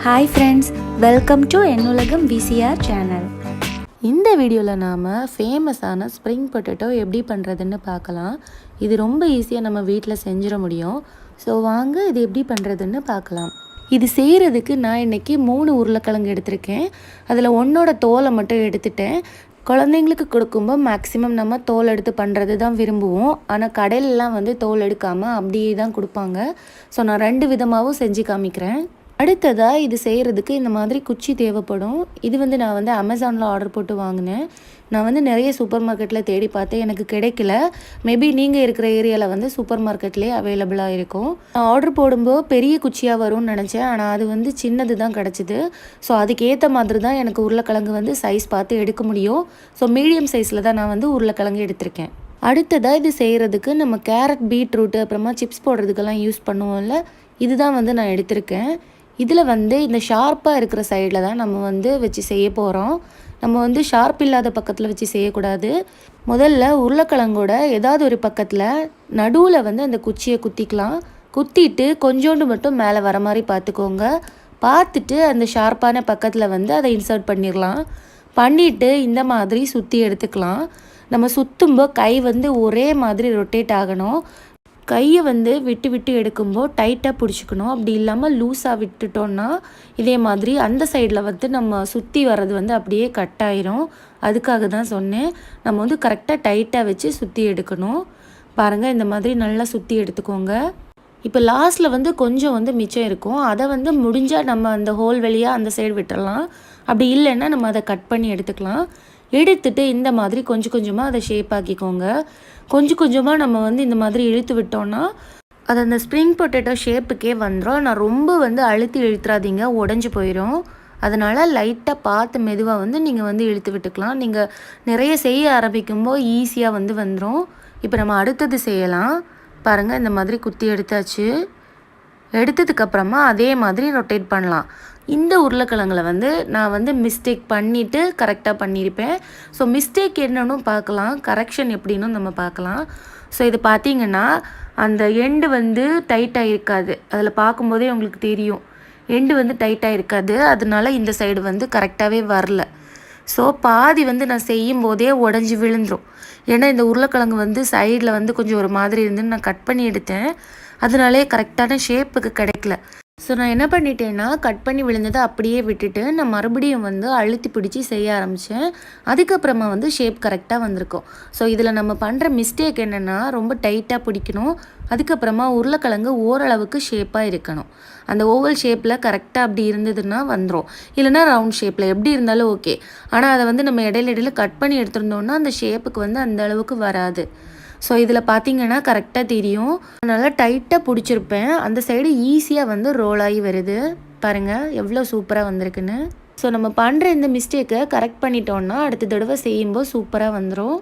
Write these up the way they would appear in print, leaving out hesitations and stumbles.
Hi friends, welcome to என்னுலகம் VCR channel. இந்த வீடியோவில் நாம் ஃபேமஸான ஸ்ப்ரிங் பொட்டேட்டோ எப்படி பண்ணுறதுன்னு பார்க்கலாம். இது ரொம்ப ஈஸியாக நம்ம வீட்டில் செஞ்சிட முடியும். ஸோ வாங்க இது எப்படி பண்ணுறதுன்னு பார்க்கலாம். இது செய்கிறதுக்கு நான் இன்றைக்கி 3 உருளைக்கிழங்கு எடுத்திருக்கேன். அதில் ஒன்றோட தோலை மட்டும் எடுத்துட்டேன். குழந்தைங்களுக்கு கொடுக்கும்போது மேக்ஸிமம் நம்ம தோல் எடுத்து பண்ணுறது தான் விரும்புவோம். ஆனால் கடையிலலாம் தோல் எடுக்காமல் அப்படியே தான் கொடுப்பாங்க. ஸோ நான் 2 விதமாகவும் செஞ்சு காமிக்கிறேன். அடுத்ததாக இது செய்கிறதுக்கு இந்த மாதிரி குச்சி தேவைப்படும். இது நான் அமேசானில் ஆர்டர் போட்டு வாங்கினேன். நான் நிறைய சூப்பர் மார்க்கெட்டில் தேடி பார்த்தேன், எனக்கு கிடைக்கல. மேபி நீங்கள் இருக்கிற ஏரியாவில் சூப்பர் மார்க்கெட்லேயே அவைலபிளாக இருக்கும். நான் ஆர்டர் போடும்போது பெரிய குச்சியாக வரும்னு நினச்சேன், ஆனால் அது சின்னது தான் கிடச்சிது. ஸோ அதுக்கேற்ற மாதிரி தான் எனக்கு உருளைக்கிழங்கு சைஸ் பார்த்து எடுக்க முடியும். ஸோ மீடியம் சைஸில் தான் நான் உருளைக்கிழங்கு எடுத்திருக்கேன். அடுத்ததாக இது செய்கிறதுக்கு நம்ம கேரட், பீட்ரூட்டு, அப்புறமா சிப்ஸ் போடுறதுக்கெல்லாம் யூஸ் பண்ணுவோம்ல, இதுதான் நான் எடுத்திருக்கேன். இதில் இந்த ஷார்ப்பாக இருக்கிற சைடில் தான் நம்ம வச்சு செய்ய போகிறோம். நம்ம ஷார்ப் இல்லாத பக்கத்தில் வச்சு செய்யக்கூடாது. முதல்ல உருளைக்கிழங்கோட ஏதாவது ஒரு பக்கத்தில் நடுவில் அந்த குச்சியை குத்திக்கலாம். குத்திட்டு கொஞ்சோண்டு மட்டும் மேலே வர மாதிரி பார்த்துக்கோங்க. பார்த்துட்டு அந்த ஷார்ப்பான பக்கத்தில் அதை இன்சர்ட் பண்ணிடலாம். பண்ணிவிட்டு இந்த மாதிரி சுற்றி எடுத்துக்கலாம். நம்ம சுற்றும்போது கை ஒரே மாதிரி ரொட்டேட் ஆகணும். கையை விட்டு விட்டு எடுக்கும்போது டைட்டாக பிடிச்சிக்கணும். அப்படி இல்லாமல் லூஸாக விட்டுட்டோன்னா இதே மாதிரி அந்த சைடில் நம்ம சுற்றி வர்றது அப்படியே கட் ஆயிரும். அதுக்காக தான் சொன்னேன். நம்ம கரெக்டாக டைட்டாக வச்சு சுற்றி எடுக்கணும். பாருங்கள், இந்த மாதிரி நல்லா சுற்றி எடுத்துக்கோங்க. இப்போ லாஸ்ட்டில் கொஞ்சம் மிச்சம் இருக்கும். அதை முடிஞ்சால் நம்ம அந்த ஹோல் வழியாக அந்த சைடு விட்டுடலாம். அப்படி இல்லைன்னா நம்ம அதை கட் பண்ணி எடுத்துக்கலாம். எடுத்துட்டு இந்த மாதிரி கொஞ்சம் கொஞ்சமாக அதை ஷேப் ஆக்கிக்கோங்க. கொஞ்சம் கொஞ்சமாக நம்ம இந்த மாதிரி இழுத்து விட்டோன்னா அது அந்த ஸ்ப்ரிங் பொட்டேட்டோ ஷேப்புக்கே வந்துடும். நான் ரொம்ப அழுத்தி இழுத்துறாதீங்க, உடஞ்சி போயிடும். அதனால் லைட்டாக பார்த்து மெதுவாக நீங்கள் இழுத்து விட்டுக்கலாம். நீங்கள் நிறைய செய்ய ஆரம்பிக்கும்போது ஈஸியாக வந்துடும். இப்போ நம்ம அடுத்தது செய்யலாம். பாருங்கள், இந்த மாதிரி குத்தி எடுத்தாச்சு. எடுத்ததுக்கப்புறமா அதே மாதிரி ரொட்டேட் பண்ணலாம். இந்த உருளைக்கிழங்குல நான் மிஸ்டேக் பண்ணிவிட்டு கரெக்டாக பண்ணியிருப்பேன். ஸோ மிஸ்டேக் என்னன்னு பார்க்கலாம், கரெக்ஷன் எப்படின்னு நம்ம பார்க்கலாம். ஸோ இது பார்த்திங்கன்னா அந்த எண்டு டைட்டாக இருக்காது. அதில் பார்க்கும்போதே உங்களுக்கு தெரியும், எண்டு டைட்டாக இருக்காது. அதனால இந்த சைடு கரெக்டாகவே வரல. ஸோ பாதி நான் செய்யும் போதே உடஞ்சி விழுந்துடும். ஏன்னா இந்த உருளைக்கிழங்கு சைடில் கொஞ்சம் ஒரு மாதிரி நான் கட் பண்ணி எடுத்தேன். அதனாலே கரெக்டான ஷேப்புக்கு கிடைக்கல. ஸோ நான் என்ன பண்ணிட்டேன்னா, கட் பண்ணி விழுந்ததை அப்படியே விட்டுட்டு நான் மறுபடியும் அழுத்தி பிடிச்சி செய்ய ஆரம்பித்தேன். அதுக்கப்புறமா ஷேப் கரெக்டாக வந்திருக்கும். ஸோ இதில் நம்ம பண்ணுற மிஸ்டேக் என்னென்னா, ரொம்ப டைட்டாக பிடிக்கணும். அதுக்கப்புறமா உருளைக்கிழங்கு ஓரளவுக்கு ஷேப்பாக இருக்கணும். அந்த ஓவல் ஷேப்பில் கரெக்டாக அப்படி இருந்ததுன்னா வந்துடும். இல்லைனா ரவுண்ட் ஷேப்பில் எப்படி இருந்தாலும் ஓகே. ஆனால் அதை நம்ம இடையில கட் பண்ணி எடுத்துருந்தோன்னா அந்த ஷேப்புக்கு அந்த அளவுக்கு வராது. ஸோ இதில் பார்த்திங்கன்னா கரெக்டாக தெரியும். நல்லா டைட்டாக பிடிச்சிருப்பேன். அந்த சைடு ஈஸியாக ரோல் ஆகி வருது. பாருங்கள் எவ்வளோ சூப்பராக வந்திருக்குன்னு. ஸோ நம்ம பண்ணுற இந்த மிஸ்டேக்கை கரெக்ட் பண்ணிட்டோன்னா அடுத்த தடவை செய்யும்போது சூப்பராக வந்துடும்.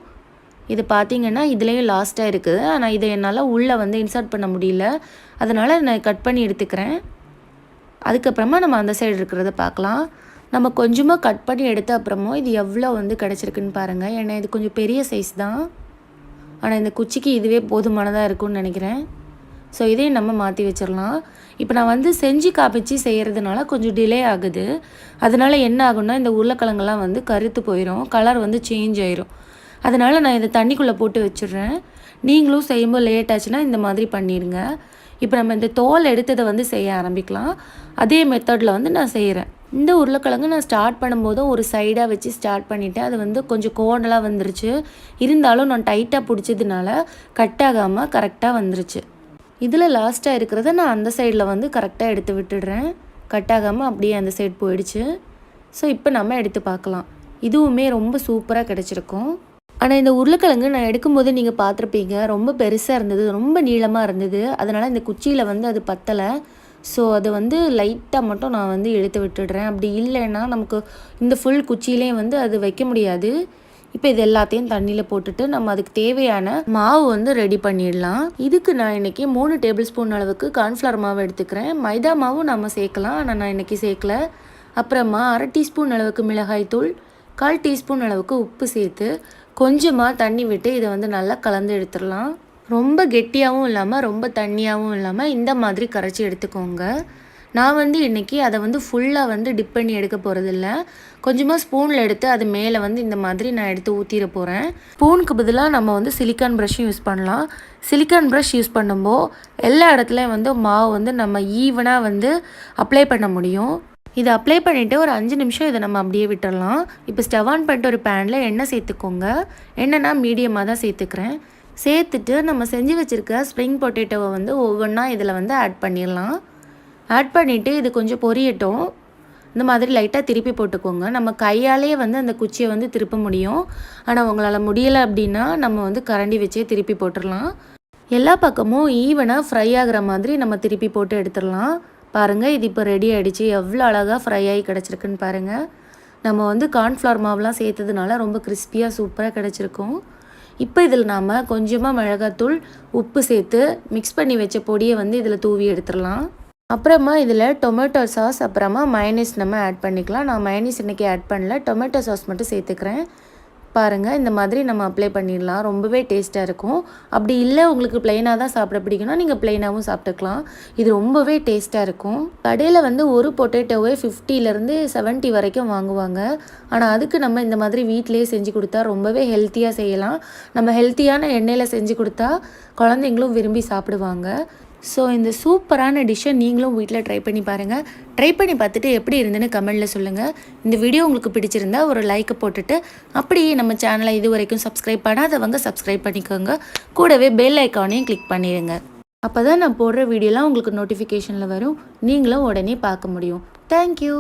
இது பார்த்திங்கன்னா இதுலேயும் லாஸ்ட்டாக இருக்குது. ஆனால் இதை என்னால் உள்ளே இன்சர்ட் பண்ண முடியல. அதனால் நான் கட் பண்ணி எடுத்துக்கிறேன். அதுக்கப்புறமா நம்ம அந்த சைடு இருக்கிறத பார்க்கலாம். நம்ம கொஞ்சமாக கட் பண்ணி எடுத்த அப்புறமும் இது எவ்வளோ கிடச்சிருக்குன்னு பாருங்கள். ஏன்னா இது கொஞ்சம் பெரிய சைஸ் தான். ஆனால் இந்த குச்சிக்கு இதுவே போதுமானதாக இருக்கும்னு நினைக்கிறேன். ஸோ இதையும் நம்ம மாற்றி வச்சிடலாம். இப்போ நான் செஞ்சு காப்பிச்சு செய்கிறதுனால கொஞ்சம் டிலே ஆகுது. அதனால் என்ன ஆகும்னா, இந்த உருளைக்கிழங்கெல்லாம் கருத்து போயிடும், கலர் சேஞ்ச் ஆயிரும். அதனால் நான் இதை தண்ணிக்குள்ளே போட்டு வச்சிடுறேன். நீங்களும் செய்யும்போது லேட் ஆச்சுன்னா இந்த மாதிரி பண்ணிடுங்க. இப்போ நம்ம இந்த தோல் எடுத்ததை செய்ய ஆரம்பிக்கலாம். அதே மெத்தடில் நான் செய்கிறேன். இந்த உருளைக்கிழங்கு நான் ஸ்டார்ட் பண்ணும்போதும் ஒரு சைடாக வச்சு ஸ்டார்ட் பண்ணிவிட்டேன். அது கொஞ்சம் கோணலாக வந்துருச்சு. இருந்தாலும் நான் டைட்டாக பிடிச்சதுனால கட் ஆகாமல் கரெக்டாக வந்துருச்சு. இதில் லாஸ்ட்டாக இருக்கிறத நான் அந்த சைடில் கரெக்டாக எடுத்து விட்டுடுறேன். கட் ஆகாமல் அப்படியே அந்த சைடு போயிடுச்சு. ஸோ இப்போ நம்ம எடுத்து பார்க்கலாம். இதுவுமே ரொம்ப சூப்பராக கிடச்சிருக்கும். ஆனால் இந்த உருளைக்கிழங்கு நான் எடுக்கும்போது நீங்கள் பார்த்துருப்பீங்க, ரொம்ப பெருசாக இருந்தது, ரொம்ப நீளமாக இருந்தது. அதனால் இந்த குச்சியில் அது பத்தலை. ஸோ அது லைட்டாக மட்டும் நான் இழுத்து விட்டுடுறேன். அப்படி இல்லைன்னா நமக்கு இந்த ஃபுல் குச்சியிலையும் அது வைக்க முடியாது. இப்போ இது எல்லாத்தையும் தண்ணியில் போட்டுட்டு நம்ம அதுக்கு தேவையான மாவு ரெடி பண்ணிடலாம். இதுக்கு நான் இன்றைக்கி 3 டேபிள் ஸ்பூன் அளவுக்கு கார்ன்ஃப்ளவர் மாவு எடுத்துக்கிறேன். மைதா மாவும் நம்ம சேர்க்கலாம், ஆனால் நான் இன்றைக்கி சேர்க்கல. அப்புறமா 1/2 டீஸ்பூன் அளவுக்கு மிளகாய்த்தூள், 1/4 டீஸ்பூன் அளவுக்கு உப்பு சேர்த்து கொஞ்சமாக தண்ணி விட்டு இதை நல்லா கலந்து எடுத்துடலாம். ரொம்ப கெட்டியாகவும் இல்லாமல் ரொம்ப தண்ணியாகவும் இல்லாமல் இந்த மாதிரி கரைச்சி எடுத்துக்கோங்க. நான் வந்து இன்றைக்கி அதை வந்து ஃபுல்லாக வந்து டிப் பண்ணி எடுக்க போகிறதில்ல. கொஞ்சமாக ஸ்பூனில் எடுத்து அது மேலே வந்து இந்த மாதிரி நான் எடுத்து ஊற்றிட போகிறேன். ஸ்பூனுக்கு பதிலாக நம்ம வந்து சிலிக்கான் ப்ரஷ்ஷும் யூஸ் பண்ணலாம். சிலிக்கான் ப்ரஷ் யூஸ் பண்ணும்போது எல்லா இடத்துலையும் வந்து மாவு வந்து நம்ம ஈவனாக வந்து அப்ளை பண்ண முடியும். இதை அப்ளை பண்ணிவிட்டு ஒரு 5 நிமிஷம் இதை நம்ம அப்படியே விட்டுடலாம். இப்போ ஸ்டவ் ஆன் பண்ணிட்டு ஒரு பேனில் எண்ணெய் சேர்த்துக்கோங்க. எண்ணெய்னா மீடியமாக தான் சேர்த்துக்கிறேன். சேர்த்துட்டு நம்ம செஞ்சு வச்சுருக்க ஸ்ப்ரிங் பொட்டேட்டோவை வந்து ஒவ்வொன்றா இதில் வந்து ஆட் பண்ணிடலாம். ஆட் பண்ணிவிட்டு இது கொஞ்சம் பொரியட்டும். இந்த மாதிரி லைட்டாக திருப்பி போட்டுக்கோங்க. நம்ம கையாலேயே வந்து அந்த குச்சியை வந்து திருப்ப முடியும். ஆனால் உங்களால் முடியலை அப்படின்னா நம்ம வந்து கரண்டி வச்சே திருப்பி போட்டுடலாம். எல்லா பக்கமும் ஈவனாக ஃப்ரை ஆகிற மாதிரி நம்ம திருப்பி போட்டு எடுத்துடலாம். பாருங்கள், இது இப்போ ரெடி ஆகிடுச்சு. எவ்வளோ அழகாக ஃப்ரை ஆகி கிடச்சிருக்குன்னு பாருங்கள். நம்ம வந்து கார்ன்ஃப்ளவர் மாவுலாம் சேர்த்ததுனால ரொம்ப கிறிஸ்பியாக சூப்பராக கிடச்சிருக்கும். இப்போ இதில் நாம் கொஞ்சமாக மிளகாத்தூள், உப்பு சேர்த்து மிக்ஸ் பண்ணி வச்ச பொடியை வந்து இதில் தூவி எடுத்துடலாம். அப்புறமா இதில் டொமேட்டோ சாஸ், அப்புறமா மயனீஸ் நம்ம ஆட் பண்ணிக்கலாம். நான் மயனீஸ் இன்றைக்கி ஆட் பண்ணல, டொமேட்டோ சாஸ் மட்டும் சேர்த்துக்கிறேன். பாருங்கள், இந்த மாதிரி நம்ம அப்ளை பண்ணிடலாம். ரொம்பவே டேஸ்ட்டாக இருக்கும். அப்படி இல்லை உங்களுக்கு ப்ளைனாக தான் சாப்பிட பிடிக்கும்னா நீங்கள் ப்ளைனாகவும் சாப்பிட்டுக்கலாம். இது ரொம்பவே டேஸ்ட்டாக இருக்கும். கடையில் வந்து ஒரு பொட்டேட்டோவே 50லேருந்து 70 வரைக்கும் வாங்குவாங்க. ஆனால் அதுக்கு நம்ம இந்த மாதிரி வீட்டிலேயே செஞ்சு கொடுத்தா ரொம்பவே ஹெல்த்தியாக செய்யலாம். நம்ம ஹெல்த்தியான எண்ணெயில் செஞ்சு கொடுத்தா குழந்தைங்களும் விரும்பி சாப்பிடுவாங்க. ஸோ இந்த சூப்பரான டிஷ்ஷை நீங்களும் வீட்டில் ட்ரை பண்ணி பாருங்கள். ட்ரை பண்ணி பார்த்துட்டு எப்படி இருந்துன்னு கமெண்டில் சொல்லுங்கள். இந்த வீடியோ உங்களுக்கு பிடிச்சிருந்தா ஒரு லைக்கை போட்டுட்டு அப்படியே நம்ம சேனலை இது வரைக்கும் சப்ஸ்கிரைப் பண்ணாதவங்க சப்ஸ்கிரைப் பண்ணிக்கோங்க. கூடவே பெல் ஐக்கானையும் கிளிக் பண்ணிடுங்க. அப்போ தான் நான் போடுற வீடியோலாம் உங்களுக்கு நோட்டிஃபிகேஷனில் வரும். நீங்களும் உடனே பார்க்க முடியும். தேங்க்யூ.